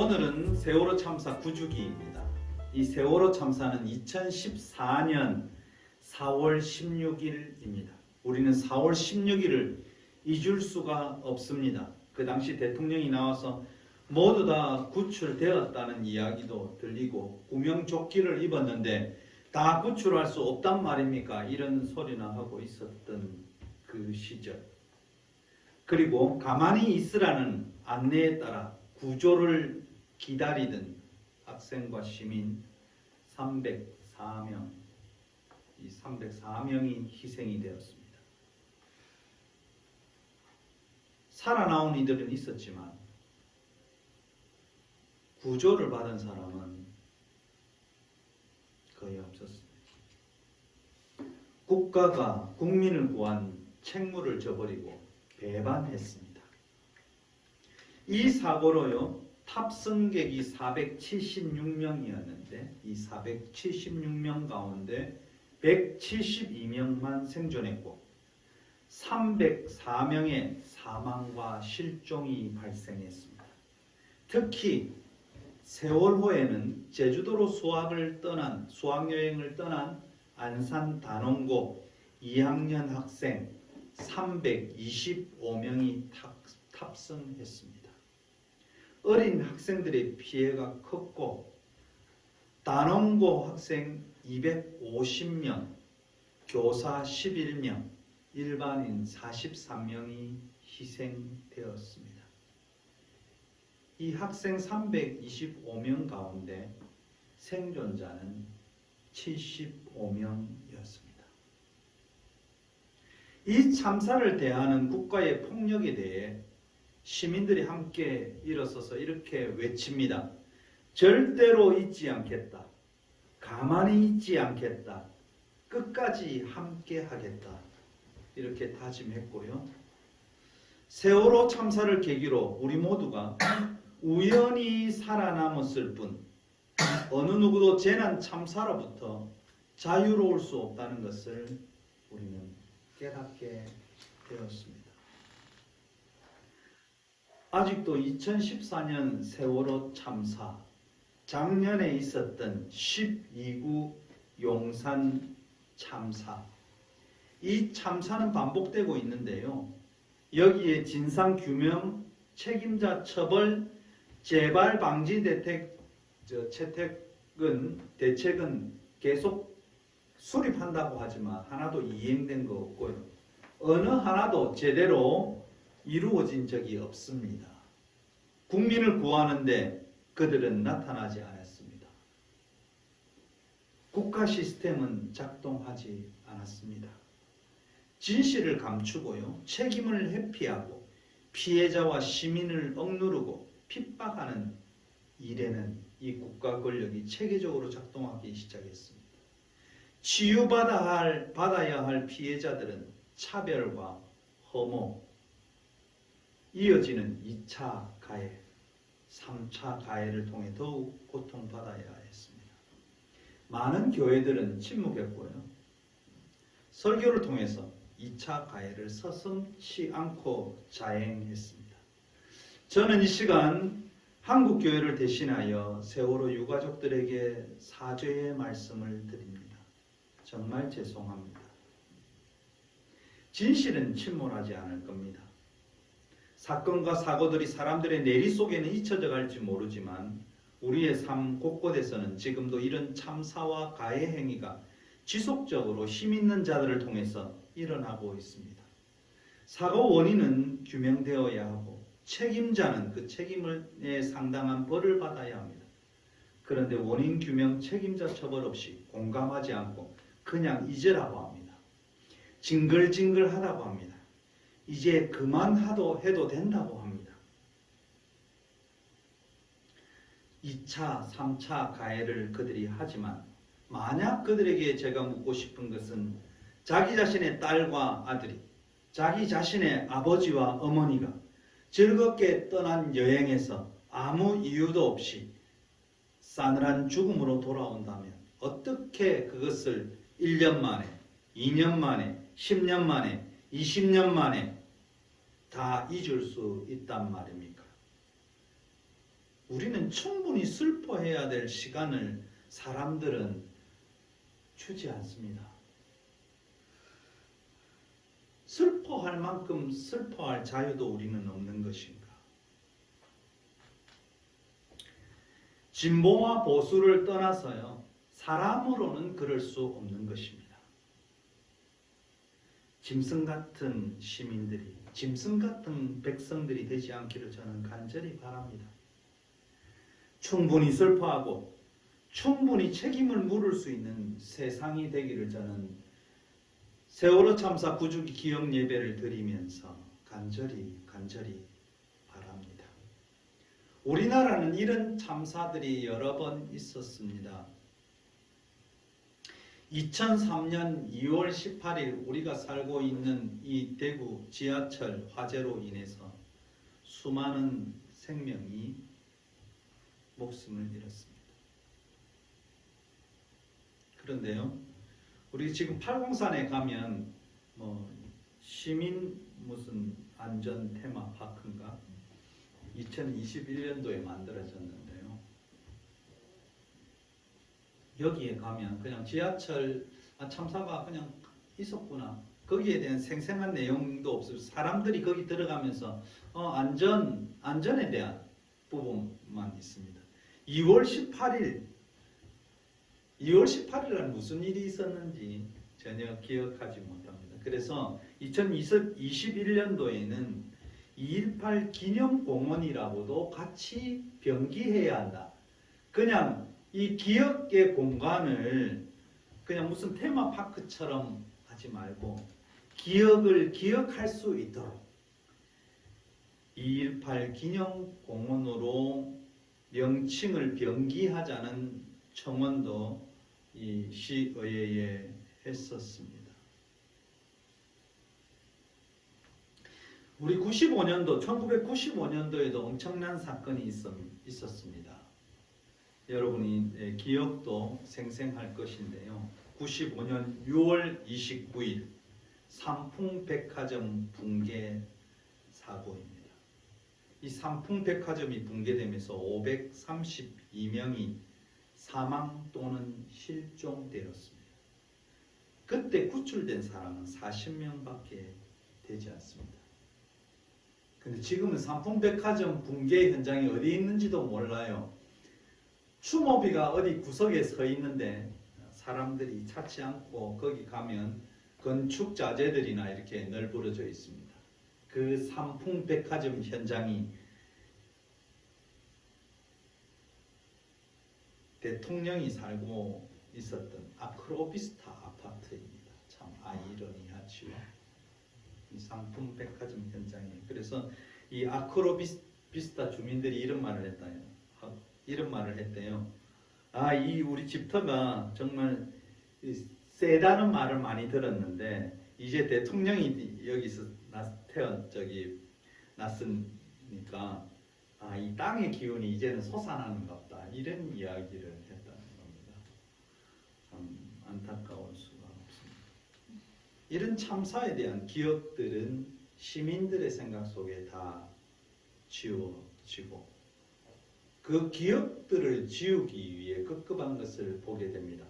오늘은 세월호 참사 9주기입니다. 이 세월호 참사는 2014년 4월 16일입니다. 우리는 4월 16일을 잊을 수가 없습니다. 그 당시 대통령이 나와서 모두 다 구출되었다는 이야기도 들리고 구명조끼를 입었는데 다 구출할 수 없단 말입니까? 이런 소리나 하고 있었던 그 시절. 그리고 가만히 있으라는 안내에 따라 구조를 기다리던 학생과 시민 304명, 이 304명이 희생이 되었습니다. 살아나온 이들은 있었지만 구조를 받은 사람은 거의 없었습니다. 국가가 국민을 구한 책무를 저버리고 배반했습니다. 이 사고로요, 탑승객이 476명이었는데 이 476명 가운데 172명만 생존했고 304명의 사망과 실종이 발생했습니다. 특히 세월호에는 제주도로 수학여행을 떠난 안산 단원고 2학년 학생 325명이 탑승했습니다. 어린 학생들의 피해가 컸고 단원고 학생 250명, 교사 11명, 일반인 43명이 희생되었습니다. 이 학생 325명 가운데 생존자는 75명이었습니다. 이 참사를 대하는 국가의 폭력에 대해 시민들이 함께 일어서서 이렇게 외칩니다. 절대로 잊지 않겠다. 가만히 있지 않겠다. 끝까지 함께 하겠다. 이렇게 다짐했고요. 세월호 참사를 계기로 우리 모두가 우연히 살아남았을 뿐 어느 누구도 재난 참사로부터 자유로울 수 없다는 것을 우리는 깨닫게 되었습니다. 아직도 2014년 세월호 참사, 작년에 있었던 12구 용산 참사, 이 참사는 반복되고 있는데요. 여기에 진상규명, 책임자 처벌, 재발 방지 대책은 계속 수립한다고 하지만 하나도 이행된 거 없고요. 어느 하나도 제대로 이루어진 적이 없습니다. 국민을 구하는데 그들은 나타나지 않았습니다. 국가 시스템은 작동하지 않았습니다. 진실을 감추고요, 책임을 회피하고 피해자와 시민을 억누르고 핍박하는 일에는 이 국가 권력이 체계적으로 작동하기 시작했습니다. 치유받아야 할 피해자들은 차별과 혐오, 이어지는 2차 가해, 3차 가해를 통해 더욱 고통받아야 했습니다. 많은 교회들은 침묵했고요. 설교를 통해서 2차 가해를 서슴지 않고 자행했습니다. 저는 이 시간 한국교회를 대신하여 세월호 유가족들에게 사죄의 말씀을 드립니다. 정말 죄송합니다. 진실은 침몰하지 않을 겁니다. 사건과 사고들이 사람들의 내리 속에는 잊혀져 갈지 모르지만 우리의 삶 곳곳에서는 지금도 이런 참사와 가해 행위가 지속적으로 힘 있는 자들을 통해서 일어나고 있습니다. 사고 원인은 규명되어야 하고 책임자는 그 책임에 상당한 벌을 받아야 합니다. 그런데 원인 규명, 책임자 처벌 없이 공감하지 않고 그냥 잊으라고 합니다. 징글징글하다고 합니다. 이제 그만해도 된다고 합니다. 2차, 3차 가해를 그들이 하지만 만약 그들에게 제가 묻고 싶은 것은 자기 자신의 딸과 아들이, 자기 자신의 아버지와 어머니가 즐겁게 떠난 여행에서 아무 이유도 없이 싸늘한 죽음으로 돌아온다면 어떻게 그것을 1년 만에, 2년 만에, 10년 만에, 20년 만에 다 잊을 수 있단 말입니까? 우리는 충분히 슬퍼해야 될 시간을 사람들은 주지 않습니다. 슬퍼할 만큼 슬퍼할 자유도 우리는 없는 것인가? 진보와 보수를 떠나서요, 사람으로는 그럴 수 없는 것입니다. 짐승 같은 시민들이, 짐승 같은 백성들이 되지 않기를 저는 간절히 바랍니다. 충분히 슬퍼하고 충분히 책임을 물을 수 있는 세상이 되기를 저는 세월호 참사 구주기 기억 예배를 드리면서 간절히 바랍니다. 우리나라는 이런 참사들이 여러 번 있었습니다. 2003년 2월 18일 우리가 살고 있는 이 대구 지하철 화재로 인해서 수많은 생명이 목숨을 잃었습니다. 그런데요, 우리 지금 팔공산에 가면 시민 무슨 안전 테마파크인가 2021년도에 만들어졌는데요. 여기에 가면 그냥 지하철 참사가 그냥 있었구나, 거기에 대한 생생한 내용도 없어요. 사람들이 거기 들어가면서 안전에 대한 부분만 있습니다. 2월 18일날 무슨 일이 있었는지 전혀 기억하지 못합니다. 그래서 2021년도에는 2.18 기념공원이라고도 같이 병기해야 한다. 그냥 이 기억의 공간을 그냥 무슨 테마파크처럼 하지 말고 기억을 기억할 수 있도록 2.18 기념공원으로 명칭을 병기하자는 청원도 이 시의회에 했었습니다. 우리 1995년도에도 엄청난 사건이 있었습니다. 여러분이 기억도 생생할 것인데요. 95년 6월 29일 삼풍백화점 붕괴 사고입니다. 이 삼풍백화점이 붕괴되면서 532명이 사망 또는 실종되었습니다. 그때 구출된 사람은 40명밖에 되지 않습니다. 근데 지금은 삼풍백화점 붕괴 현장이 어디 있는지도 몰라요. 추모비가 어디 구석에 서 있는데 사람들이 찾지 않고 거기 가면 건축 자재들이나 이렇게 널브러져 있습니다. 그 삼풍백화점 현장이 대통령이 살고 있었던 아크로비스타 아파트입니다. 참 아이러니하지요. 이 삼풍백화점 현장에. 그래서 이 아크로비스타 주민들이 이런 말을 했대요. 이 우리 집터가 정말 세다는 말을 많이 들었는데 이제 대통령이 여기서 났으니까 이 땅의 기운이 이제는 솟아나는갑다. 이런 이야기를 했다는 겁니다. 참 안타까울 수가 없습니다. 이런 참사에 대한 기억들은 시민들의 생각 속에 다 지워지고 그 기억들을 지우기 위해 급급한 것을 보게 됩니다.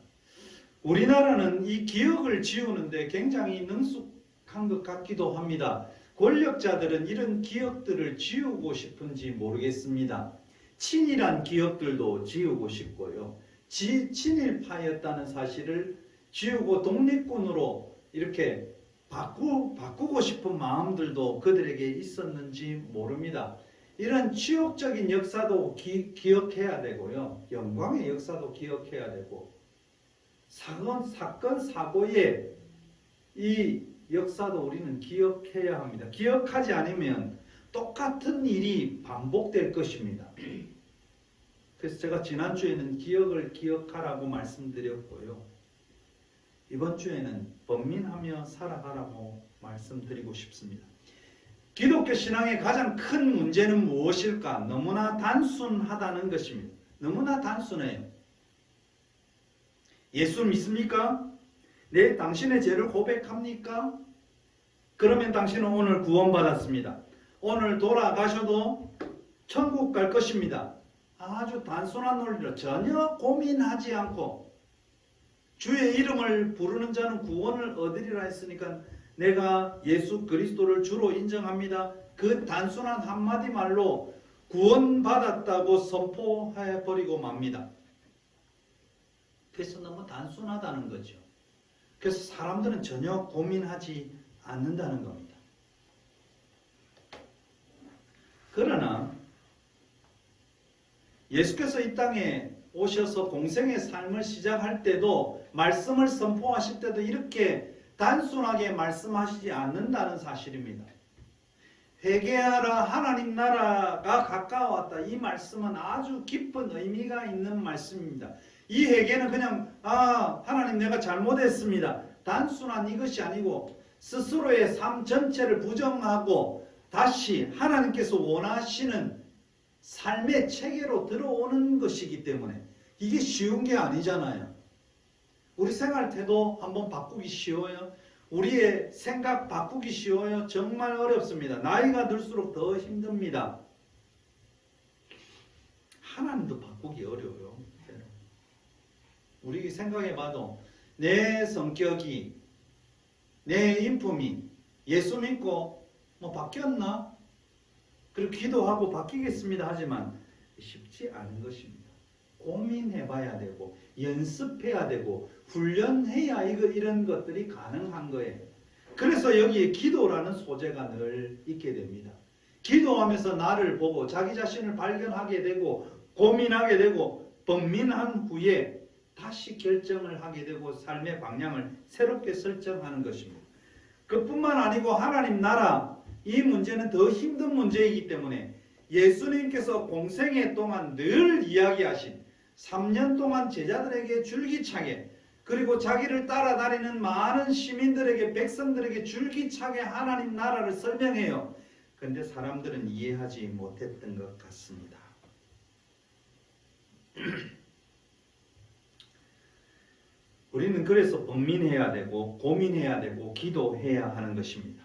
우리나라는 이 기억을 지우는데 굉장히 능숙한 것 같기도 합니다. 권력자들은 이런 기억들을 지우고 싶은지 모르겠습니다. 친일한 기억들도 지우고 싶고요. 친일파였다는 사실을 지우고 독립군으로 이렇게 바꾸고 싶은 마음들도 그들에게 있었는지 모릅니다. 이런 치욕적인 역사도 기억해야 되고요. 영광의 역사도 기억해야 되고 사건, 사고의 이 역사도 우리는 기억해야 합니다. 기억하지 않으면 똑같은 일이 반복될 것입니다. 그래서 제가 지난주에는 기억을 기억하라고 말씀드렸고요. 이번 주에는 번민하며 살아가라고 말씀드리고 싶습니다. 기독교 신앙의 가장 큰 문제는 무엇일까? 너무나 단순하다는 것입니다. 너무나 단순해요. 예수 믿습니까? 네, 당신의 죄를 고백합니까? 그러면 당신은 오늘 구원받았습니다. 오늘 돌아가셔도 천국 갈 것입니다. 아주 단순한 논리로 전혀 고민하지 않고 주의 이름을 부르는 자는 구원을 얻으리라 했으니까 내가 예수 그리스도를 주로 인정합니다. 그 단순한 한마디 말로 구원받았다고 선포해버리고 맙니다. 그래서 너무 단순하다는 거죠. 그래서 사람들은 전혀 고민하지 않는다는 겁니다. 그러나 예수께서 이 땅에 오셔서 공생의 삶을 시작할 때도 말씀을 선포하실 때도 이렇게 단순하게 말씀하시지 않는다는 사실입니다. 회개하라 하나님 나라가 가까웠다. 이 말씀은 아주 깊은 의미가 있는 말씀입니다. 이 회개는 그냥 하나님 내가 잘못했습니다. 단순한 이것이 아니고 스스로의 삶 전체를 부정하고 다시 하나님께서 원하시는 삶의 체계로 들어오는 것이기 때문에 이게 쉬운 게 아니잖아요. 우리 생활 태도 한번 바꾸기 쉬워요? 우리의 생각 바꾸기 쉬워요? 정말 어렵습니다. 나이가 들수록 더 힘듭니다. 하나님도 바꾸기 어려워요. 우리 생각해봐도 내 성격이 내 인품이 예수 믿고 바뀌었나? 그리고 기도하고 바뀌겠습니다 하지만 쉽지 않은 것입니다. 고민해봐야 되고 연습해야 되고 훈련해야 이런 것들이 가능한 거예요. 그래서 여기에 기도라는 소재가 늘 있게 됩니다. 기도하면서 나를 보고 자기 자신을 발견하게 되고 고민하게 되고 번민한 후에 다시 결정을 하게 되고 삶의 방향을 새롭게 설정하는 것입니다. 그뿐만 아니고 하나님 나라 이 문제는 더 힘든 문제이기 때문에 예수님께서 공생애 동안 늘 이야기하신 3년 동안 제자들에게 줄기차게 그리고 자기를 따라다니는 많은 시민들에게 백성들에게 줄기차게 하나님 나라를 설명해요. 그런데 사람들은 이해하지 못했던 것 같습니다. 우리는 그래서 번민해야 되고 고민해야 되고 기도해야 하는 것입니다.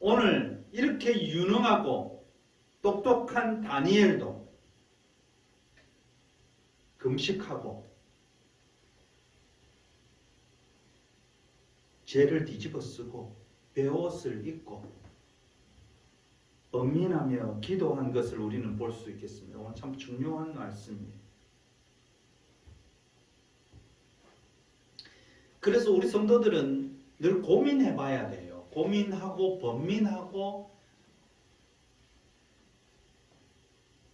오늘 이렇게 유능하고 똑똑한 다니엘도 금식하고 죄를 뒤집어 쓰고 베옷을 입고 번민하며 기도한 것을 우리는 볼 수 있겠습니다. 오늘 참 중요한 말씀이에요. 그래서 우리 성도들은 늘 고민해봐야 돼요. 고민하고 번민하고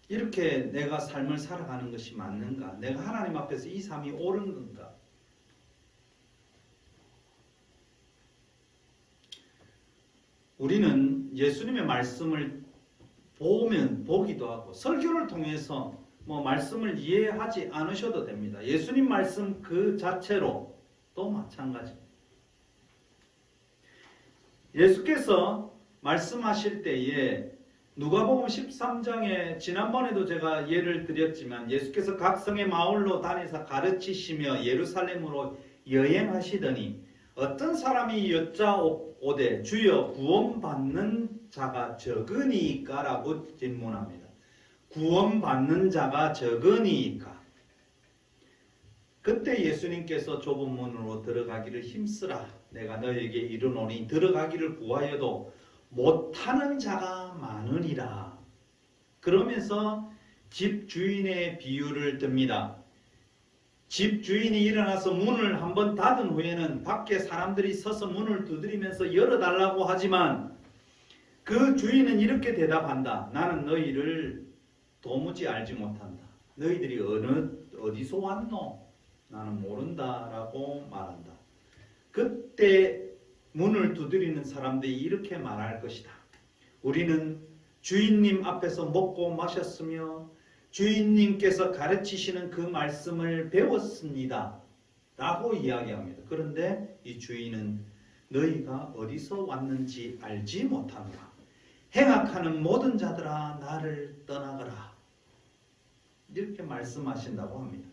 이렇게 내가 삶을 살아가는 것이 맞는가? 내가 하나님 앞에서 이 삶이 옳은 건가? 우리는 예수님의 말씀을 보기도 하고 설교를 통해서 말씀을 이해하지 않으셔도 됩니다. 예수님 말씀 그 자체로 또 마찬가지입니다. 예수께서 말씀하실 때에 누가복음 13장에 지난번에도 제가 예를 드렸지만 예수께서 각 성의 마을로 다니사 가르치시며 예루살렘으로 여행하시더니 어떤 사람이 여짜오되 주여 구원받는 자가 적으니까? 라고 질문합니다. 구원받는 자가 적으니까? 그때 예수님께서 좁은 문으로 들어가기를 힘쓰라. 내가 너에게 이르노니 들어가기를 구하여도 못하는 자가 많으리라. 그러면서 집 주인의 비유를 듭니다. 집 주인이 일어나서 문을 한번 닫은 후에는 밖에 사람들이 서서 문을 두드리면서 열어달라고 하지만 그 주인은 이렇게 대답한다. 나는 너희를 도무지 알지 못한다. 너희들이 어디서 왔노? 나는 모른다 라고 말한다. 그때 문을 두드리는 사람들이 이렇게 말할 것이다. 우리는 주인님 앞에서 먹고 마셨으며 주인님께서 가르치시는 그 말씀을 배웠습니다. 라고 이야기합니다. 그런데 이 주인은 너희가 어디서 왔는지 알지 못하노라. 행악하는 모든 자들아 나를 떠나거라. 이렇게 말씀하신다고 합니다.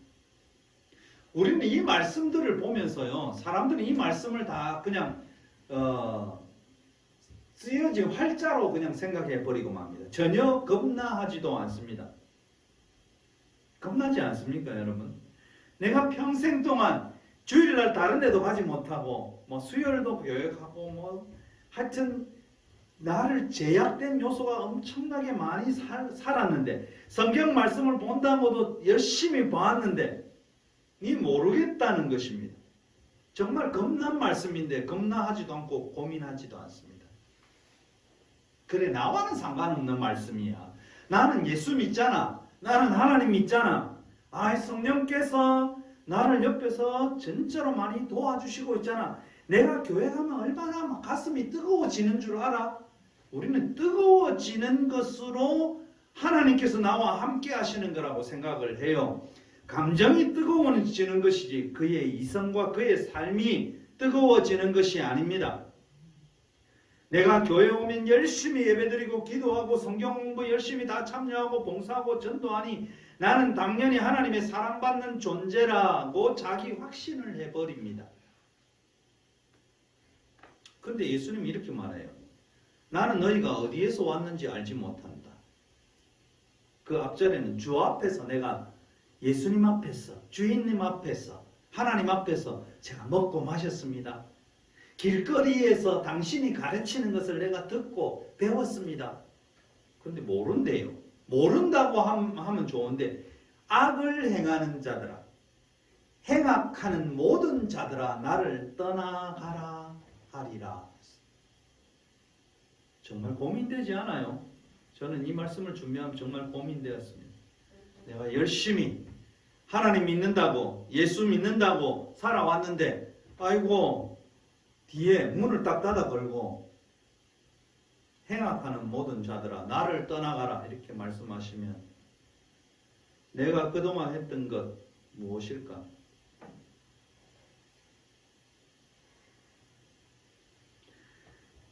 우리는 이 말씀들을 보면서요, 사람들이 이 말씀을 다 그냥 쓰여진 활자로 그냥 생각해 버리고 맙니다. 전혀 겁나하지도 않습니다. 겁나지 않습니까, 여러분? 내가 평생 동안 주일날 다른 데도 가지 못하고 뭐 수요일도 교역하고 뭐 하여튼 나를 제약된 요소가 엄청나게 많이 살았는데 성경 말씀을 본다고도 열심히 봤는데 니 모르겠다는 것입니다. 정말 겁난 말씀인데 겁나하지도 않고 고민하지도 않습니다. 그래, 나와는 상관없는 말씀이야. 나는 예수 믿잖아. 나는 하나님 믿잖아. 성령께서 나를 옆에서 진짜로 많이 도와주시고 있잖아. 내가 교회 가면 얼마나 막 가슴이 뜨거워지는 줄 알아? 우리는 뜨거워지는 것으로 하나님께서 나와 함께 하시는 거라고 생각을 해요. 감정이 뜨거워지는 것이지 그의 이성과 그의 삶이 뜨거워지는 것이 아닙니다. 내가 교회 오면 열심히 예배드리고 기도하고 성경 공부 열심히 다 참여하고 봉사하고 전도하니 나는 당연히 하나님의 사랑받는 존재라고 자기 확신을 해버립니다. 그런데 예수님이 이렇게 말해요. 나는 너희가 어디에서 왔는지 알지 못한다. 그 앞절에는 주 앞에서 내가 예수님 앞에서 주인님 앞에서 하나님 앞에서 제가 먹고 마셨습니다. 길거리에서 당신이 가르치는 것을 내가 듣고 배웠습니다. 그런데 모른대요. 모른다고 하면 좋은데 악을 행하는 자들아, 행악하는 모든 자들아 나를 떠나가라 하리라. 정말 고민되지 않아요? 저는 이 말씀을 준비하면 정말 고민되었습니다. 내가 열심히 하나님 믿는다고 예수 믿는다고 살아왔는데 아이고 뒤에 문을 딱 닫아 걸고 행악하는 모든 자들아 나를 떠나가라 이렇게 말씀하시면 내가 그동안 했던 것 무엇일까?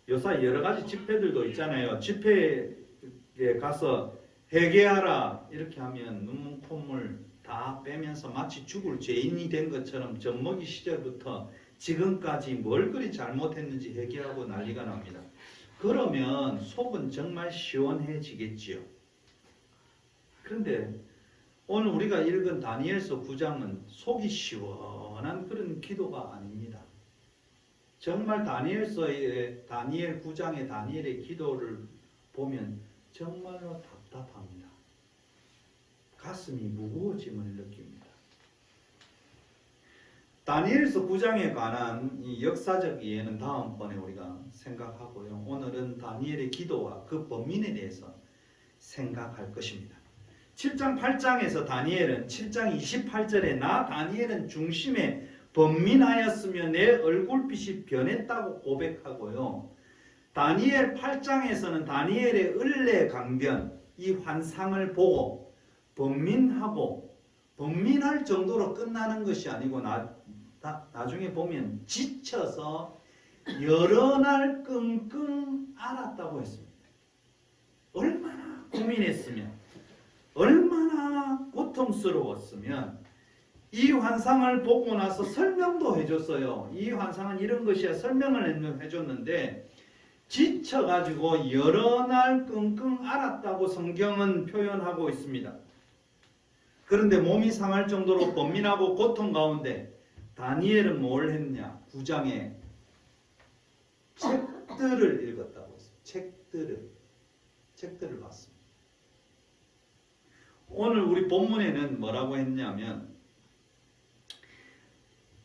요새 여러 가지 집회들도 있잖아요. 집회에 가서 회개하라 이렇게 하면 눈물 콧물 다 빼면서 마치 죽을 죄인이 된 것처럼 젖먹이 시절부터 지금까지 뭘 그리 잘못했는지 회개하고 난리가 납니다. 그러면 속은 정말 시원해지겠지요. 그런데 오늘 우리가 읽은 다니엘서 9장은 속이 시원한 그런 기도가 아닙니다. 정말 다니엘서의 다니엘 9장의 다니엘의 기도를 보면 정말로 답답합니다. 가슴이 무거워짐을 느낍니다. 다니엘서 9장에 관한 이 역사적 이해는 다음번에 우리가 생각하고요. 오늘은 다니엘의 기도와 그 범민에 대해서 생각할 것입니다. 7장 8장에서 다니엘은 7장 28절에 나 다니엘은 중심에 번민하였으며 내 얼굴빛이 변했다고 고백하고요. 다니엘 8장에서는 다니엘의 을레강변 이 환상을 보고 번민하고 번민할 정도로 끝나는 것이 아니고 나중에 보면 지쳐서 여러 날 끙끙 앓았다고 했습니다. 얼마나 고민했으면 얼마나 고통스러웠으면 이 환상을 보고 나서 설명도 해줬어요. 이 환상은 이런 것이야 설명을 해줬는데 지쳐가지고 여러 날 끙끙 앓았다고 성경은 표현하고 있습니다. 그런데 몸이 상할 정도로 번민하고 고통 가운데 다니엘은 뭘 했냐? 9장에 책들을 읽었다고 했어요. 책들을 봤습니다. 오늘 우리 본문에는 뭐라고 했냐면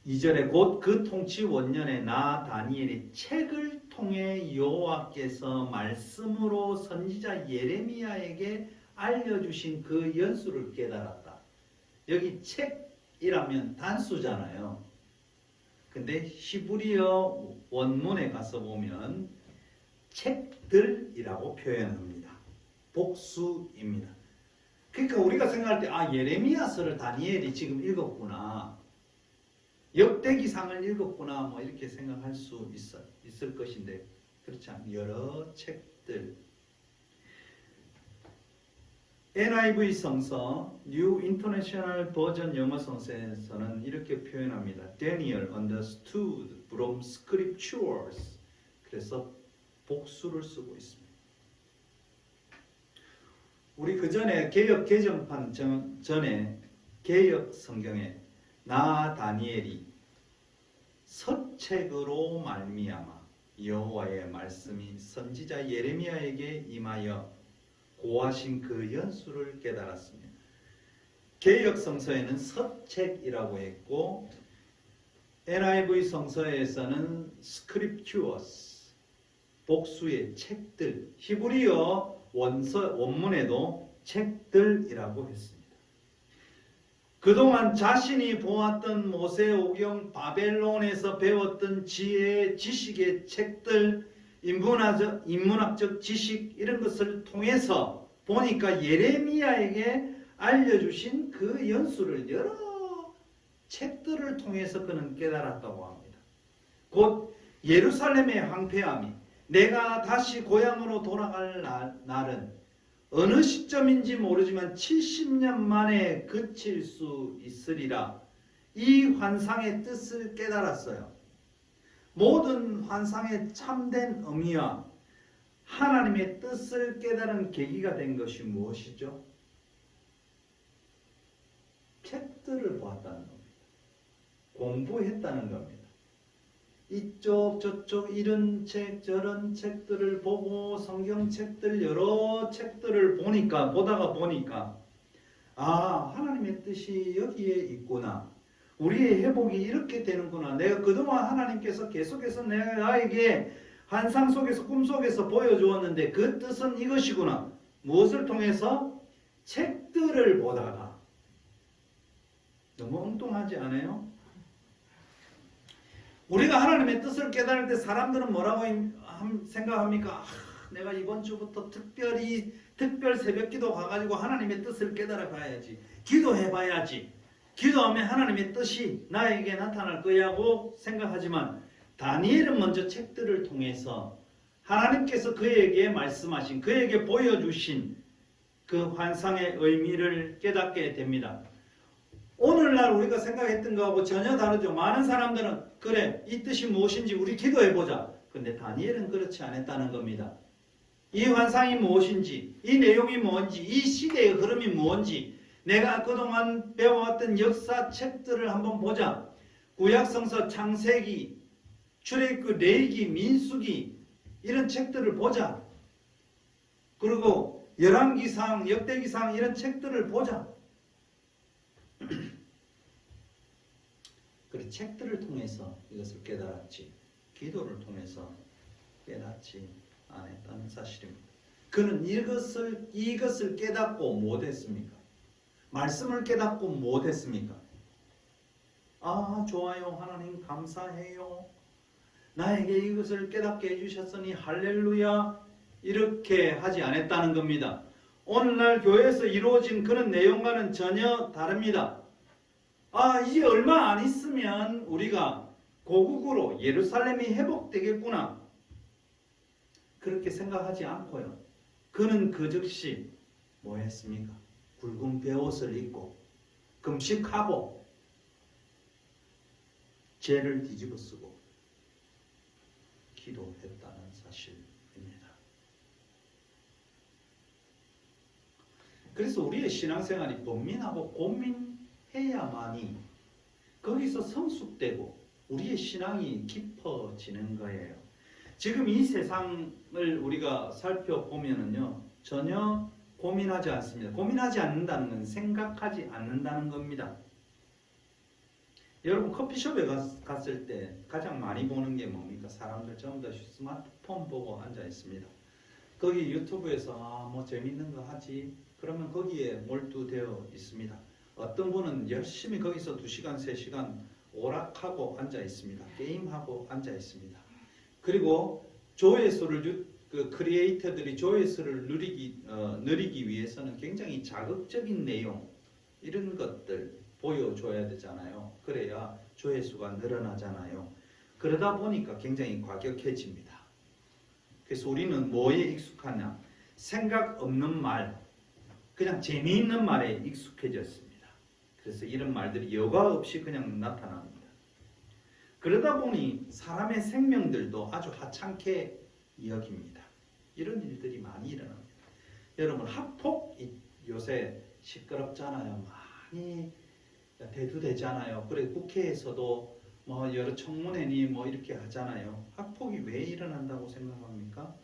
2절에 곧 그 통치 원년에 나 다니엘이 책을 통해 여호와께서 말씀으로 선지자 예레미야에게 알려주신 그 연수를 깨달았다. 여기 책이라면 단수잖아요. 근데 히브리어 원문에 가서 보면 책들이라고 표현합니다. 복수입니다. 그러니까 우리가 생각할 때 예레미야서를 다니엘이 지금 읽었구나. 역대기상을 읽었구나. 뭐 이렇게 생각할 수 있을 것인데 그렇지 않아요. 여러 책들. NIV 성서 New International Version 영어 성서에서는 이렇게 표현합니다. Daniel understood from scriptures. 그래서 복수를 쓰고 있습니다. 우리 그 전에 개역 개정판 전에 개역 성경에 나 다니엘이 서책으로 말미암아 여호와의 말씀이 선지자 예레미야에게 임하여 고하신 그 연수를 깨달았습니다. 개역 성서에는 서책이라고 했고 NIV 성서에서는 스크립튜어스 복수의 책들, 히브리어 원문에도 책들이라고 했습니다. 그동안 자신이 보았던 모세오경 바벨론에서 배웠던 지혜, 지식의 책들, 인문학적 지식 이런 것을 통해서 보니까 예레미야에게 알려주신 그 연수를 여러 책들을 통해서 그는 깨달았다고 합니다. 곧 예루살렘의 황폐함이 내가 다시 고향으로 돌아갈 날은 어느 시점인지 모르지만 70년 만에 그칠 수 있으리라. 이 환상의 뜻을 깨달았어요. 모든 환상의 참된 의미와 하나님의 뜻을 깨달은 계기가 된 것이 무엇이죠? 책들을 보았다는 겁니다. 공부했다는 겁니다. 이쪽 저쪽 이런 책 저런 책들을 보고 성경책들 여러 책들을 보다가 보니까 하나님의 뜻이 여기에 있구나. 우리의 회복이 이렇게 되는구나. 내가 그동안 하나님께서 계속해서 나에게 환상 속에서 꿈 속에서 보여주었는데 그 뜻은 이것이구나. 무엇을 통해서? 책들을 보다가. 너무 엉뚱하지 않아요? 우리가 하나님의 뜻을 깨달을 때 사람들은 뭐라고 생각합니까? 내가 이번 주부터 특별 새벽기도 가가지고 하나님의 뜻을 깨달아 가야지. 기도해봐야지. 기도하면 하나님의 뜻이 나에게 나타날 거야고 생각하지만 다니엘은 먼저 책들을 통해서 하나님께서 그에게 말씀하신, 그에게 보여주신 그 환상의 의미를 깨닫게 됩니다. 오늘날 우리가 생각했던 거하고 전혀 다르죠. 많은 사람들은 그래, 이 뜻이 무엇인지 우리 기도해보자. 근데 다니엘은 그렇지 않았다는 겁니다. 이 환상이 무엇인지, 이 내용이 뭔지, 이 시대의 흐름이 뭔지 내가 그동안 배워왔던 역사책들을 한번 보자. 구약성서 창세기, 출애굽, 레위기, 민수기 이런 책들을 보자. 그리고 열왕기상, 역대기상 이런 책들을 보자. 그래, 책들을 통해서 이것을 깨달았지 기도를 통해서 깨닫지 않았다는 사실입니다. 그는 이것을 깨닫고 못했습니까? 말씀을 깨닫고 못했습니까? 좋아요, 하나님 감사해요, 나에게 이것을 깨닫게 해주셨으니 할렐루야, 이렇게 하지 않았다는 겁니다. 오늘날 교회에서 이루어진 그런 내용과는 전혀 다릅니다. 이제 얼마 안 있으면 우리가 고국으로 예루살렘이 회복되겠구나, 그렇게 생각하지 않고요. 그는 그 즉시 뭐 했습니까? 굵은 베옷을 입고 금식하고 죄를 뒤집어 쓰고 기도했다는 사실입니다. 그래서 우리의 신앙생활이 번민하고 고민해야만이 거기서 성숙되고 우리의 신앙이 깊어지는 거예요. 지금 이 세상을 우리가 살펴보면은요, 전혀 고민하지 않습니다. 고민하지 않는다는 건 생각하지 않는다는 겁니다. 여러분 커피숍에 갔을 때 가장 많이 보는 게 뭡니까? 사람들 전부 다 스마트폰 보고 앉아 있습니다. 거기 유튜브에서 뭐 재밌는 거 하지? 그러면 거기에 몰두되어 있습니다. 어떤 분은 열심히 거기서 2시간, 3시간 오락하고 앉아 있습니다. 게임하고 앉아 있습니다. 그리고 조회수를 그 크리에이터들이 조회수를 누리기 위해서는 굉장히 자극적인 내용 이런 것들 보여줘야 되잖아요. 그래야 조회수가 늘어나잖아요. 그러다 보니까 굉장히 과격해집니다. 그래서 우리는 뭐에 익숙하냐? 생각 없는 말, 그냥 재미있는 말에 익숙해졌습니다. 그래서 이런 말들이 여과 없이 그냥 나타납니다. 그러다 보니 사람의 생명들도 아주 하찮게 여깁니다. 이런 일들이 많이 일어납니다. 여러분 학폭 요새 시끄럽잖아요. 많이 대두되잖아요. 그래 국회에서도 뭐 여러 청문회니 뭐 이렇게 하잖아요. 학폭이 왜 일어난다고 생각합니까?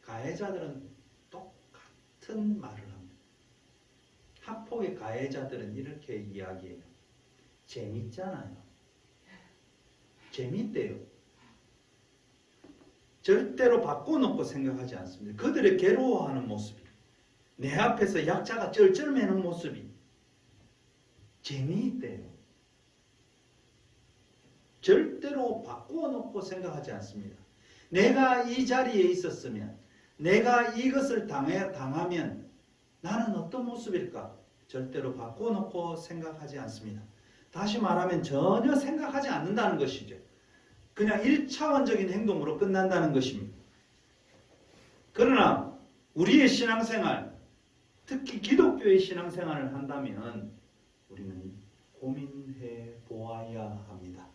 가해자들은 똑같은 말을 합니다. 학폭의 가해자들은 이렇게 이야기해요. 재밌잖아요. 재밌대요. 절대로 바꿔놓고 생각하지 않습니다. 그들의 괴로워하는 모습이, 내 앞에서 약자가 쩔쩔매는 모습이 재미있대요. 절대로 바꿔놓고 생각하지 않습니다. 내가 이 자리에 있었으면, 내가 이것을 당하면 나는 어떤 모습일까? 절대로 바꿔놓고 생각하지 않습니다. 다시 말하면 전혀 생각하지 않는다는 것이죠. 그냥 1차원적인 행동으로 끝난다는 것입니다. 그러나 우리의 신앙생활, 특히 기독교의 신앙생활을 한다면 우리는 고민해 보아야 합니다.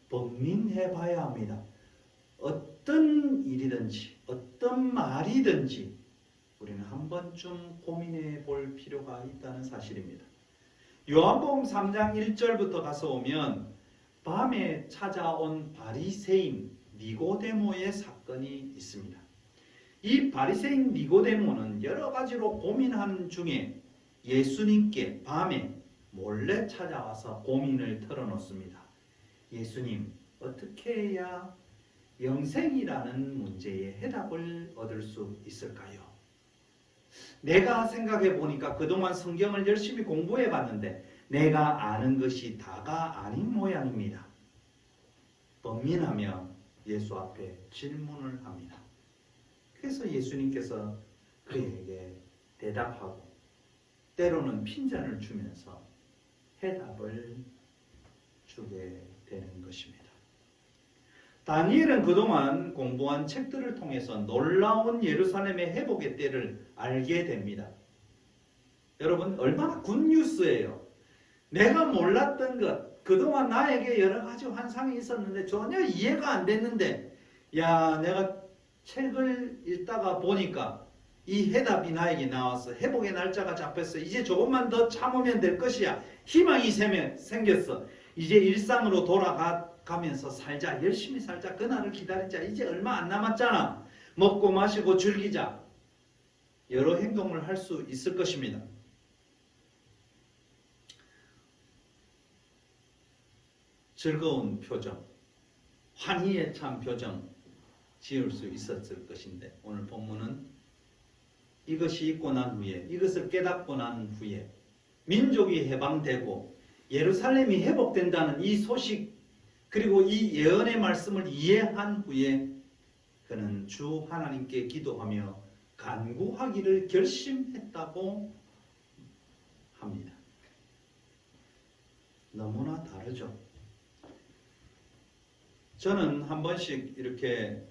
범민해 봐야 합니다. 어떤 일이든지 어떤 말이든지 우리는 한 번쯤 고민해 볼 필요가 있다는 사실입니다. 요한복음 3장 1절부터 가서 오면 밤에 찾아온 바리새인 니고데모의 사건이 있습니다. 이 바리새인 니고데모는 여러 가지로 고민하는 중에 예수님께 밤에 몰래 찾아와서 고민을 털어놓습니다. 예수님, 어떻게 해야 영생이라는 문제에 해답을 얻을 수 있을까요? 내가 생각해 보니까 그동안 성경을 열심히 공부해 봤는데 내가 아는 것이 다가 아닌 모양입니다. 번민하며 예수 앞에 질문을 합니다. 그래서 예수님께서 그에게 대답하고 때로는 핀잔을 주면서 해답을 주게 되는 것입니다. 다니엘은 그동안 공부한 책들을 통해서 놀라운 예루살렘의 회복의 때를 알게 됩니다. 여러분 얼마나 굿뉴스예요. 내가 몰랐던 것, 그동안 나에게 여러 가지 환상이 있었는데 전혀 이해가 안 됐는데 내가 책을 읽다가 보니까 이 해답이 나에게 나와서 회복의 날짜가 잡혔어. 이제 조금만 더 참으면 될 것이야. 희망이 생겼어. 이제 일상으로 돌아가면서 살자. 열심히 살자. 그날을 기다리자. 이제 얼마 안 남았잖아. 먹고 마시고 즐기자. 여러 행동을 할 수 있을 것입니다. 즐거운 표정, 환희에 찬 표정 지을 수 있었을 것인데 오늘 본문은 이것이 있고 난 후에, 이것을 깨닫고 난 후에 민족이 해방되고 예루살렘이 회복된다는 이 소식, 그리고 이 예언의 말씀을 이해한 후에 그는 주 하나님께 기도하며 간구하기를 결심했다고 합니다. 너무나 다르죠. 저는 한 번씩 이렇게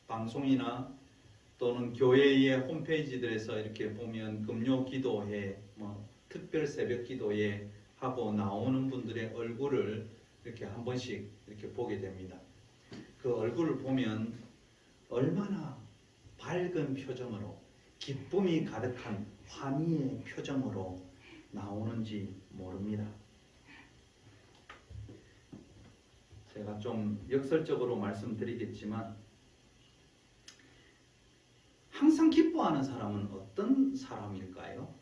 방송이나 또는 교회의 홈페이지들에서 이렇게 보면 금요 기도회, 특별 새벽 기도회 하고 나오는 분들의 얼굴을 이렇게 한 번씩 이렇게 보게 됩니다. 그 얼굴을 보면 얼마나 밝은 표정으로, 기쁨이 가득한 환희의 표정으로 나오는지 모릅니다. 제가 좀 역설적으로 말씀드리겠지만 항상 기뻐하는 사람은 어떤 사람일까요?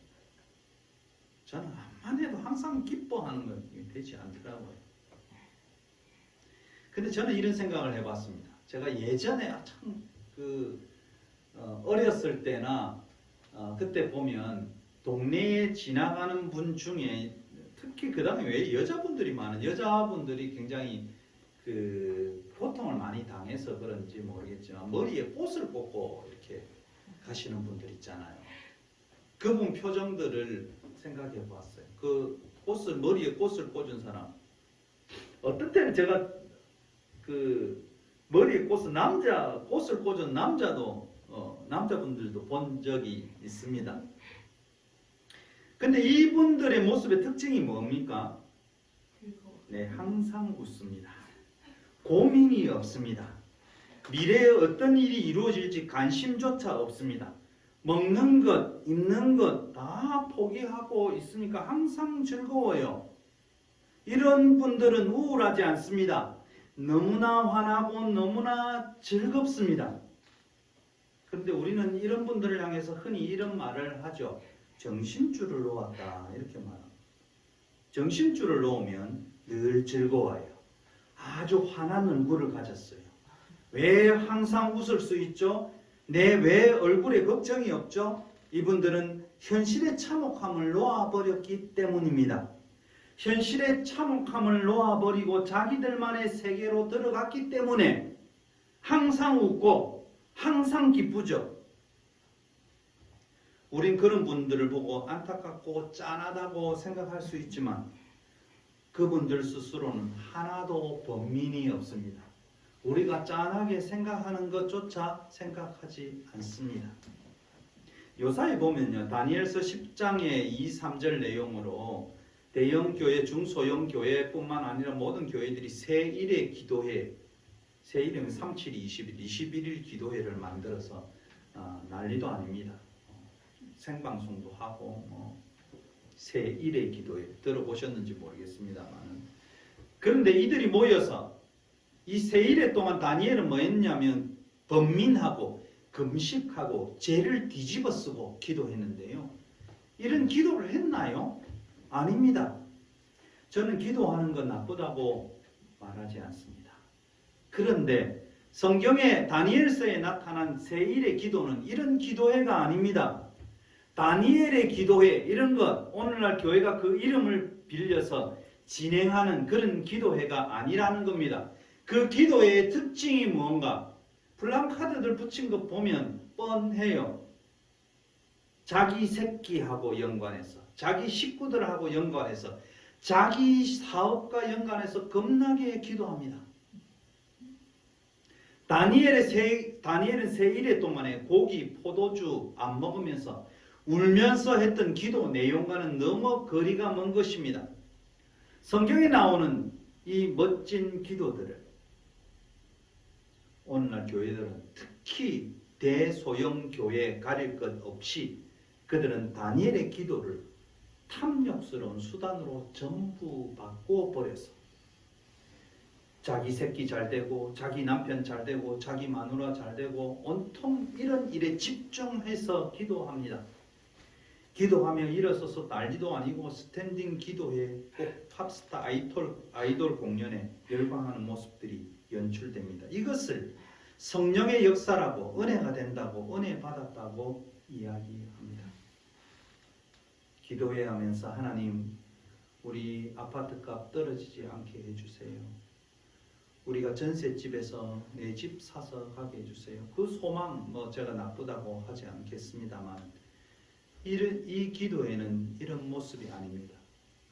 저는 암만 해도 항상 기뻐하는 건 되지 않더라고요. 근데 저는 이런 생각을 해봤습니다. 제가 예전에 참 어렸을 때나 그때 보면 동네에 지나가는 분 중에 특히 그 다음에 왜 여자분들이 굉장히 고통을 많이 당해서 그런지 모르겠지만 머리에 꽃을 꽂고 이렇게 가시는 분들 있잖아요. 그분 표정들을 생각해 보았어요. 머리에 꽃을 꽂은 사람. 어떤 때는 제가 머리에 꽃을 꽂은 남자분들도 본 적이 있습니다. 근데 이분들의 모습의 특징이 뭡니까? 네, 항상 웃습니다. 고민이 없습니다. 미래에 어떤 일이 이루어질지 관심조차 없습니다. 먹는 것, 입는 것 다 포기하고 있으니까 항상 즐거워요. 이런 분들은 우울하지 않습니다. 너무나 환하고 너무나 즐겁습니다. 그런데 우리는 이런 분들을 향해서 흔히 이런 말을 하죠. 정신줄을 놓았다 이렇게 말합니다. 정신줄을 놓으면 늘 즐거워요. 아주 환한 얼굴을 가졌어요. 왜 항상 웃을 수 있죠? 왜 얼굴에 걱정이 없죠? 이분들은 현실의 참혹함을 놓아버렸기 때문입니다. 현실의 참혹함을 놓아버리고 자기들만의 세계로 들어갔기 때문에 항상 웃고 항상 기쁘죠. 우린 그런 분들을 보고 안타깝고 짠하다고 생각할 수 있지만 그분들 스스로는 하나도 번민이 없습니다. 우리가 짠하게 생각하는 것조차 생각하지 않습니다. 요사에 보면요. 다니엘서 10장의 2, 3절 내용으로 대형 교회, 중소형 교회뿐만 아니라 모든 교회들이 새1의 기도회, 새1은 37, 20일, 21일 기도회를 만들어서 난리도 아닙니다. 생방송도 하고 새1의 기도회 들어보셨는지 모르겠습니다만, 그런데 이들이 모여서 이 새1회 동안 다니엘은 뭐 했냐면 번민하고 금식하고 죄를 뒤집어 쓰고 기도했는데요. 이런 기도를 했나요? 아닙니다. 저는 기도하는 건 나쁘다고 말하지 않습니다. 그런데 성경의 다니엘서에 나타난 새1의 기도는 이런 기도회가 아닙니다. 다니엘의 기도회 이런 것 오늘날 교회가 그 이름을 빌려서 진행하는 그런 기도회가 아니라는 겁니다. 그 기도회의 특징이 무언가? 플랜카드들 붙인 거 보면 뻔해요. 자기 새끼하고 연관해서, 자기 식구들하고 연관해서, 자기 사업과 연관해서 겁나게 기도합니다. 다니엘은 새1회 동안에 고기, 포도주 안 먹으면서 울면서 했던 기도 내용과는 너무 거리가 먼 것입니다. 성경에 나오는 이 멋진 기도들을 오늘날 교회들은 특히 대소형 교회 가릴 것 없이 그들은 다니엘의 기도를 탐욕스러운 수단으로 전부 바꿔버려서 자기 새끼 잘 되고 자기 남편 잘 되고 자기 마누라 잘 되고 온통 이런 일에 집중해서 기도합니다. 기도하며 일어서서 난리도 아니고 스탠딩 기도에 꼭 팝스타 아이돌 공연에 열광하는 모습들이 연출됩니다. 이것을 성령의 역사라고 은혜가 된다고 은혜 받았다고 이야기합니다. 기도회 하면서 하나님 우리 아파트값 떨어지지 않게 해주세요. 우리가 전셋집에서 내 집 사서 가게 해주세요. 그 소망 제가 나쁘다고 하지 않겠습니다만 이 기도에는 이런 모습이 아닙니다.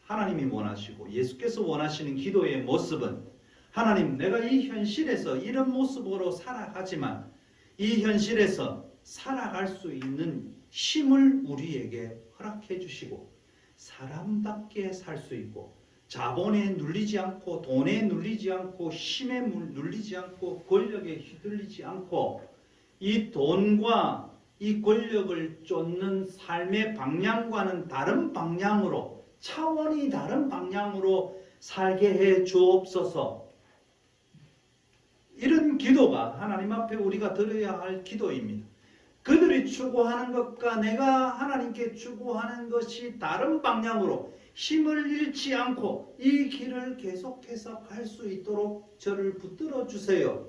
하나님이 원하시고 예수께서 원하시는 기도의 모습은 하나님 내가 이 현실에서 이런 모습으로 살아가지만 이 현실에서 살아갈 수 있는 힘을 우리에게 허락해 주시고 사람답게 살 수 있고 자본에 눌리지 않고 돈에 눌리지 않고 힘에 눌리지 않고 권력에 휘둘리지 않고 이 돈과 이 권력을 쫓는 삶의 방향과는 다른 방향으로 차원이 다른 방향으로 살게 해 주옵소서. 이런 기도가 하나님 앞에 우리가 드려야 할 기도입니다. 그들이 추구하는 것과 내가 하나님께 추구하는 것이 다른 방향으로 힘을 잃지 않고 이 길을 계속해서 갈 수 있도록 저를 붙들어 주세요.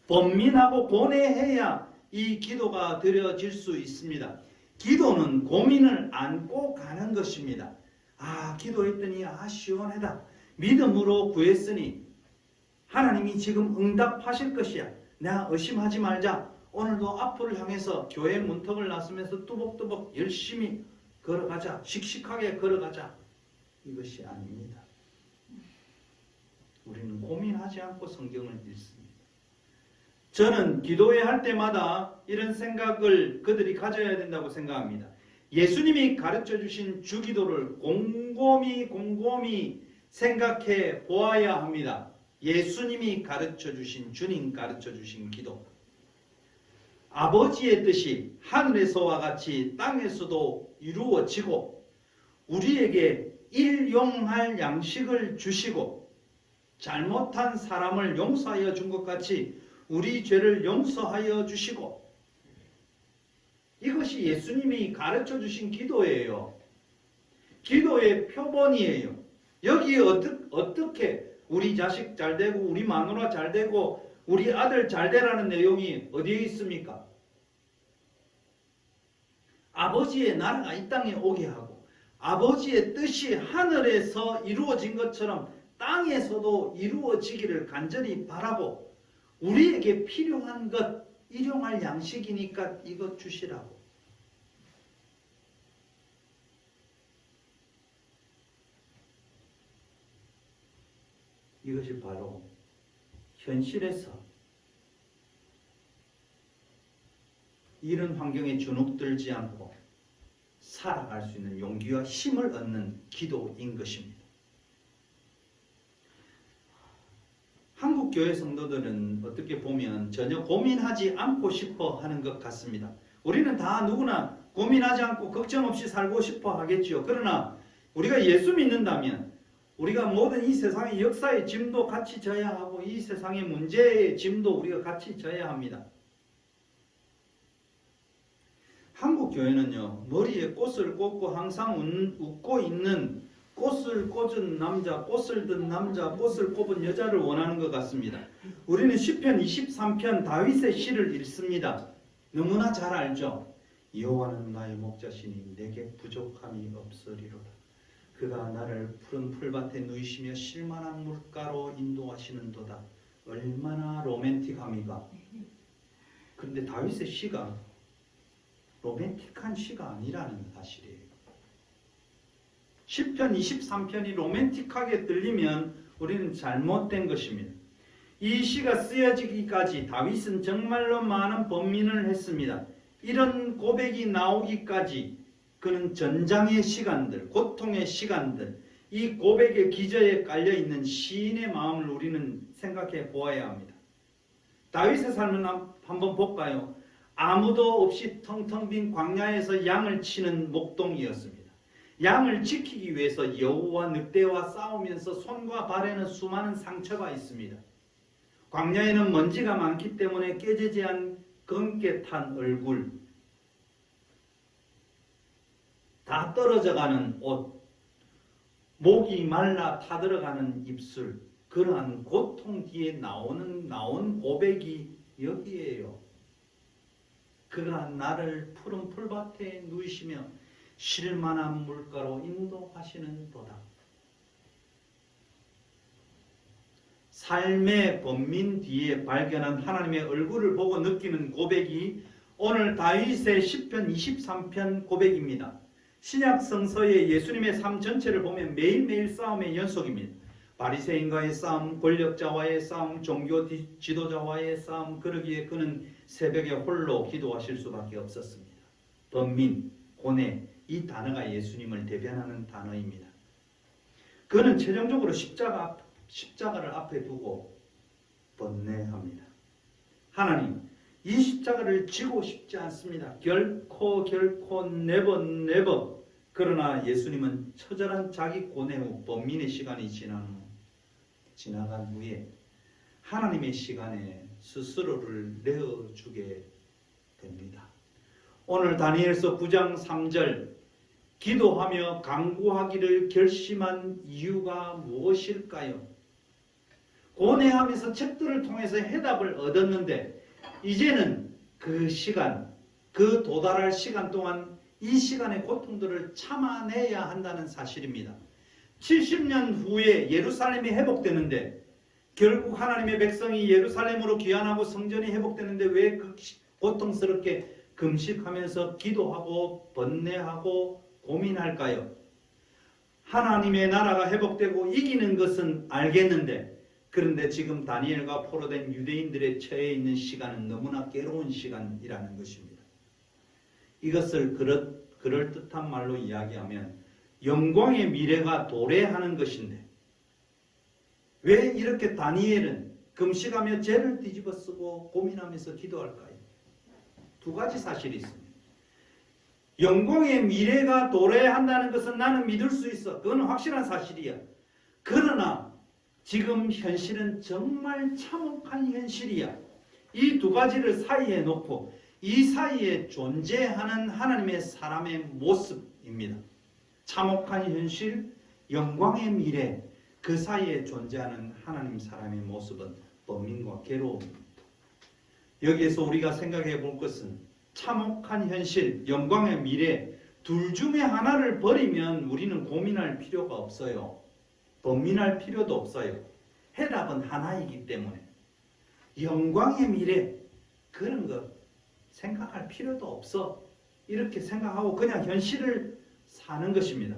번민하고 고뇌해야 이 기도가 드려질 수 있습니다. 기도는 고민을 안고 가는 것입니다. 기도했더니 시원하다. 믿음으로 구했으니 하나님이 지금 응답하실 것이야. 내가 의심하지 말자. 오늘도 앞을 향해서 교회 문턱을 나서면서 뚜벅뚜벅 열심히 걸어가자. 씩씩하게 걸어가자. 이것이 아닙니다. 우리는 고민하지 않고 성경을 읽습니다. 저는 기도회 할 때마다 이런 생각을 그들이 가져야 된다고 생각합니다. 예수님이 가르쳐 주신 주기도를 곰곰이 생각해 보아야 합니다. 예수님이 가르쳐 주신, 주님 가르쳐 주신 기도. 아버지의 뜻이 하늘에서와 같이 땅에서도 이루어지고 우리에게 일용할 양식을 주시고 잘못한 사람을 용서하여 준 것 같이 우리 죄를 용서하여 주시고, 이것이 예수님이 가르쳐 주신 기도예요. 기도의 표본이에요. 여기에 어떻게 우리 자식 잘 되고 우리 마누라 잘 되고 우리 아들 잘 되라는 내용이 어디에 있습니까? 아버지의 나라가 이 땅에 오게 하고 아버지의 뜻이 하늘에서 이루어진 것처럼 땅에서도 이루어지기를 간절히 바라고, 우리에게 필요한 것, 일용할 양식이니까 이것 주시라고. 이것이 바로 현실에서 이런 환경에 주눅들지 않고 살아갈 수 있는 용기와 힘을 얻는 기도인 것입니다. 한국 교회 성도들은 어떻게 보면 전혀 고민하지 않고 싶어 하는 것 같습니다. 우리는 다 누구나 고민하지 않고 걱정 없이 살고 싶어 하겠지요. 그러나 우리가 예수 믿는다면 우리가 모든 이 세상의 역사의 짐도 같이 져야 하고 이 세상의 문제의 짐도 우리가 같이 져야 합니다. 한국 교회는요, 머리에 꽃을 꽂고 항상 웃고 있는 꽃을 꽂은 남자, 꽃을 든 남자, 꽃을 꼽은 여자를 원하는 것 같습니다. 우리는 시편 23편 다윗의 시를 읽습니다. 너무나 잘 알죠. 여호와는 나의 목자시니 내게 부족함이 없으리로다. 그가 나를 푸른 풀밭에 누이시며 쉴만한 물가로 인도하시는도다. 얼마나 로맨틱함이가. 그런데 다윗의 시가 로맨틱한 시가 아니라는 사실이에요. 시편 23편이 로맨틱하게 들리면 우리는 잘못된 것입니다. 이 시가 쓰여지기까지 다윗은 정말로 많은 번민을 했습니다. 이런 고백이 나오기까지 그는 전장의 시간들, 고통의 시간들, 이 고백의 기저에 깔려있는 시인의 마음을 우리는 생각해 보아야 합니다. 다윗의 삶은 한번 볼까요? 아무도 없이 텅텅 빈 광야에서 양을 치는 목동이었습니다. 양을 지키기 위해서 여우와 늑대와 싸우면서 손과 발에는 수많은 상처가 있습니다. 광야에는 먼지가 많기 때문에 깨지지 않은 검게 탄 얼굴, 다 떨어져가는 옷, 목이 말라 타들어가는 입술, 그러한 고통 뒤에 나온 고백이 여기에요. 그가 나를 푸른 풀밭에 누이시며 쉴만한 물가로 인도하시는 도다. 삶의 번민 뒤에 발견한 하나님의 얼굴을 보고 느끼는 고백이 오늘 다윗의 시편 23편 고백입니다. 신약 성서의 예수님의 삶 전체를 보면 매일매일 싸움의 연속입니다. 바리새인과의 싸움, 권력자와의 싸움, 종교 지도자와의 싸움. 그러기에 그는 새벽에 홀로 기도하실 수밖에 없었습니다. 번민, 고뇌, 이 단어가 예수님을 대변하는 단어입니다. 그는 최종적으로 십자가를 앞에 두고 번뇌합니다. 하나님, 이 십자가를 지고 싶지 않습니다. 결코 never. 그러나 예수님은 처절한 자기 고뇌 후 번민의 시간이 지나간 후에 하나님의 시간에 스스로를 내어주게 됩니다. 오늘 다니엘서 9장 3절, 기도하며 간구하기를 결심한 이유가 무엇일까요? 고뇌하면서 책들을 통해서 해답을 얻었는데 이제는 그 시간, 그 도달할 시간 동안 이 시간의 고통들을 참아내야 한다는 사실입니다. 70년 후에 예루살렘이 회복되는데 결국 하나님의 백성이 예루살렘으로 귀환하고 성전이 회복되는데 왜 그 고통스럽게 금식하면서 기도하고 번뇌하고 고민할까요? 하나님의 나라가 회복되고 이기는 것은 알겠는데, 그런데 지금 다니엘과 포로된 유대인들의 처해 있는 시간은 너무나 괴로운 시간이라는 것입니다. 이것을 그럴듯한 말로 이야기하면 영광의 미래가 도래하는 것인데 왜 이렇게 다니엘은 금식하며 죄를 뒤집어 쓰고 고민하면서 기도할까요? 두 가지 사실이 있습니다. 영광의 미래가 도래한다는 것은 나는 믿을 수 있어. 그건 확실한 사실이야. 그러나 지금 현실은 정말 참혹한 현실이야. 이 두 가지를 사이에 놓고 이 사이에 존재하는 하나님의 사람의 모습입니다. 참혹한 현실, 영광의 미래, 그 사이에 존재하는 하나님 사람의 모습은 범민과 괴로움입니다. 여기에서 우리가 생각해 볼 것은 참혹한 현실, 영광의 미래 둘 중에 하나를 버리면 우리는 고민할 필요가 없어요. 범민할 필요도 없어요. 해답은 하나이기 때문에. 영광의 미래 그런 거 생각할 필요도 없어. 이렇게 생각하고 그냥 현실을 사는 것입니다.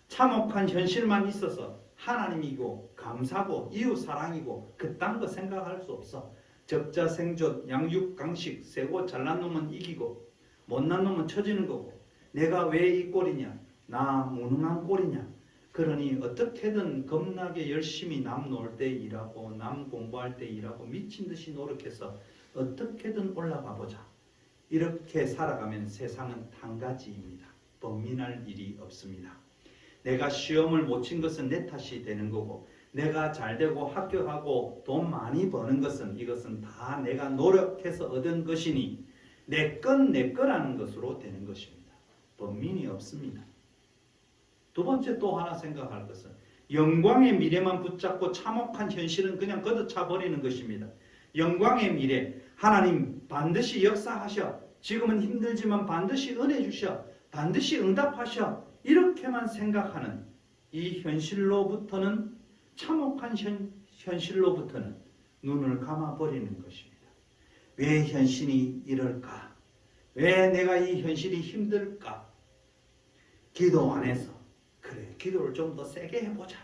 참혹한 현실만 있어서 하나님이고 감사고 이웃사랑이고 그딴 거 생각할 수 없어. 적자생존, 양육강식, 세고 잘난 놈은 이기고 못난 놈은 처지는 거고 내가 왜 이 꼴이냐? 나 무능한 꼴이냐? 그러니 어떻게든 겁나게 열심히 남 놀 때 일하고 남 공부할 때 일하고 미친 듯이 노력해서 어떻게든 올라가 보자. 이렇게 살아가면 세상은 한 가지입니다. 범민할 일이 없습니다. 내가 시험을 못 친 것은 내 탓이 되는 거고 내가 잘되고 합격하고 돈 많이 버는 것은 이것은 다 내가 노력해서 얻은 것이니 내 건 내 거라는 것으로 되는 것입니다. 범민이 없습니다. 두 번째 또 하나 생각할 것은 영광의 미래만 붙잡고 참혹한 현실은 그냥 걷어차 버리는 것입니다. 영광의 미래, 하나님 반드시 역사하셔. 지금은 힘들지만 반드시 은혜 주셔. 반드시 응답하셔. 이렇게만 생각하는 이 현실로부터는 참혹한 현실로부터는 눈을 감아버리는 것입니다. 왜 현실이 이럴까? 왜 내가 이 현실이 힘들까? 기도 안에서 그래 기도를 좀 더 세게 해보자.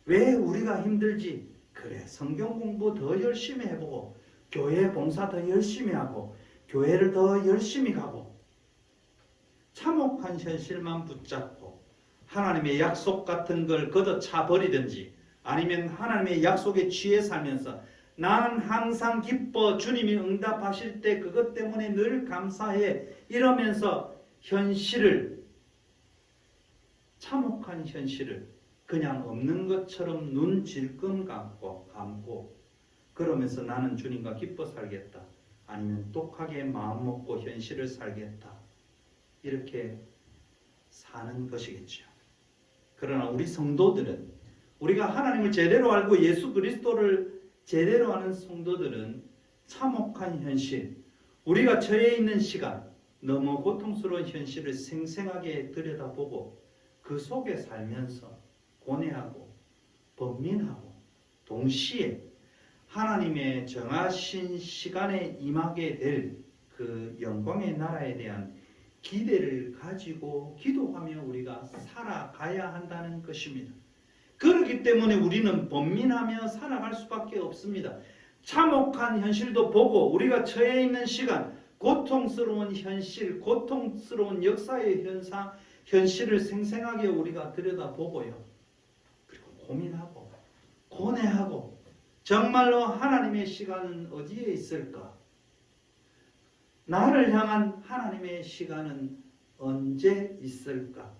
왜 우리가 힘들지? 그래 성경 공부 더 열심히 해보고 교회 봉사 더 열심히 하고 교회를 더 열심히 가고 참혹한 현실만 붙잡고 하나님의 약속 같은 걸 걷어차 버리든지 아니면 하나님의 약속에 취해 살면서 나는 항상 기뻐 주님이 응답하실 때 그것 때문에 늘 감사해 이러면서 현실을 참혹한 현실을 그냥 없는 것처럼 눈 질끈 감고 그러면서 나는 주님과 기뻐 살겠다. 아니면 똑하게 마음 먹고 현실을 살겠다. 이렇게 사는 것이겠죠. 그러나 우리 성도들은 우리가 하나님을 제대로 알고 예수 그리스도를 제대로 아는 성도들은 참혹한 현실, 우리가 처해 있는 시간, 너무 고통스러운 현실을 생생하게 들여다보고 그 속에 살면서 고뇌하고 번민하고 동시에 하나님의 정하신 시간에 임하게 될 그 영광의 나라에 대한 기대를 가지고 기도하며 우리가 살아가야 한다는 것입니다. 그렇기 때문에 우리는 번민하며 살아갈 수밖에 없습니다. 참혹한 현실도 보고 우리가 처해 있는 시간, 고통스러운 현실, 고통스러운 역사의 현실을 생생하게 우리가 들여다보고요. 그리고 고민하고 고뇌하고 정말로 하나님의 시간은 어디에 있을까? 나를 향한 하나님의 시간은 언제 있을까?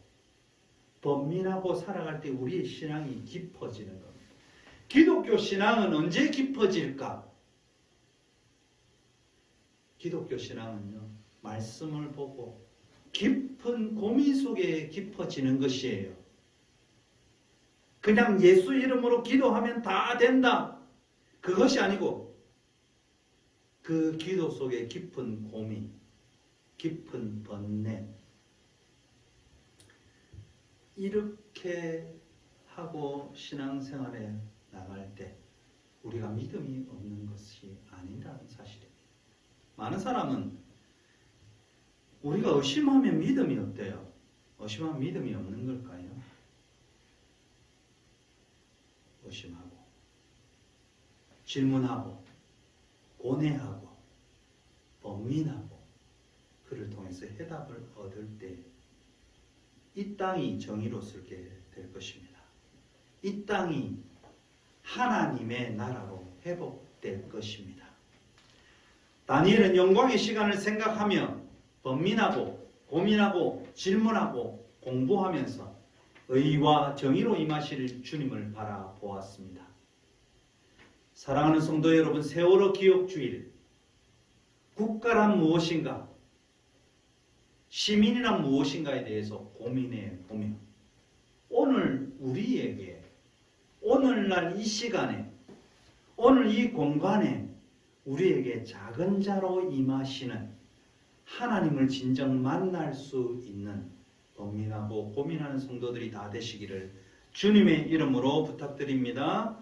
번민하고 살아갈 때 우리의 신앙이 깊어지는 겁니다. 기독교 신앙은 언제 깊어질까? 기독교 신앙은요, 말씀을 보고 깊은 고민 속에 깊어지는 것이에요. 그냥 예수 이름으로 기도하면 다 된다. 그것이 아니고 그 기도 속에 깊은 고민, 깊은 번뇌 이렇게 하고 신앙생활에 나갈 때 우리가 믿음이 없는 것이 아니라는 사실입니다. 많은 사람은 우리가 의심하면 믿음이 없대요. 의심하면 믿음이 없는 걸까요? 의심하고 질문하고 고뇌하고 번민하고 그를 통해서 해답을 얻을 때 이 땅이 정의로웠게 될 것입니다. 이 땅이 하나님의 나라로 회복될 것입니다. 다니엘은 영광의 시간을 생각하며 번민하고 고민하고 질문하고 공부하면서 의와 정의로 임하실 주님을 바라보았습니다. 사랑하는 성도 여러분, 세월호 기억주일, 국가란 무엇인가, 시민이란 무엇인가에 대해서 고민해 보며 오늘 우리에게, 오늘날 이 시간에, 오늘 이 공간에 우리에게 작은 자로 임하시는 하나님을 진정 만날 수 있는 고민하고 고민하는 성도들이 다 되시기를 주님의 이름으로 부탁드립니다.